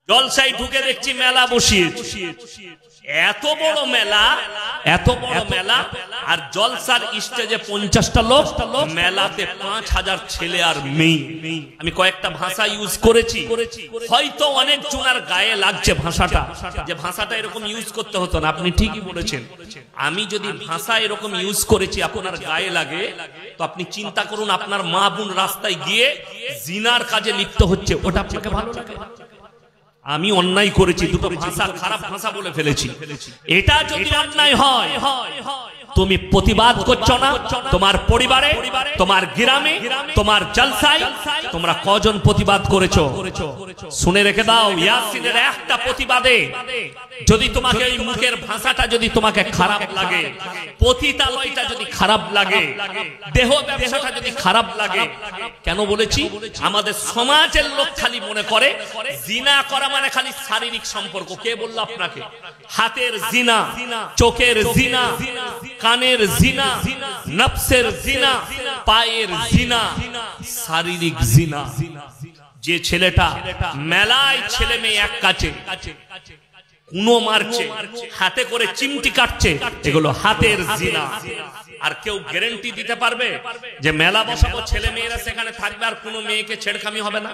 জলসায় ঢুকে দেখছি মেলা বসিয়ে, এত বড় মেলা, এত বড় মেলা, আর জলসার স্টেজে 50টা লোক, মেলাতে 5000 ছেলে আর মেয়ে। আমি কয়েকটা ভাষা ইউজ করেছি, হয়তো অনেক জনের গায়ে লাগছে ভাষাটা, যে ভাষাটা এরকম ইউজ করতে হতো না। আপনি ঠিকই বলেছেন, আমি যদি ভাষা এরকম ইউজ করেছি আপনার গায়ে লাগে, তো আপনি চিন্তা করুন আপনার মা বোন রাস্তায় গিয়ে জিনার কাজে লিপ্ত হচ্ছে, ওটা আপনাকে ভালো লাগে? আমি অন্যায় করেছি, দুটো ভাষা খারাপ ভাষা বলে ফেলেছি, এটা যদি অন্যায় হয়, তুমি প্রতিবাদ করছো না? তোমার পরিবারে, তোমার গ্রামে, তোমার জলসায় তোমরা কজন প্রতিবাদ করেছো? শুনে রেখে দাও, ইয়াসিনের একটা প্রতিবাদে যদি তোমাকে এই মুখের ভাষাটা যদি তোমাকে খারাপ লাগে, পতিতালয়টা যদি খারাপ লাগে, দেহ ব্যবসাটা যদি খারাপ লাগে, কেন বলেছি? আমাদের সমাজের লোক খালি মনে করে জিনা করা মানে খালি শারীরিক সম্পর্ক। কে বলল আপনাকে? হাতের জিনা, চোখের জিনা, কানের জিনা, নফসের জিনা, পায়ের জিনা, শারীরিক জিনা। যে ছেলেটা মেলায় ছেলে মেয়ে এক কাছে কুনো মারছে, হাতে করে চিমটি কাটছে, এগুলো হাতের জিনা। আর কেউ গ্যারান্টি দিতে পারবে যে মেলা বসাবো, ছেলে মেয়েরা সেখানে থাকবে আর কোনো মেয়েকে ছেড়খামি হবে না?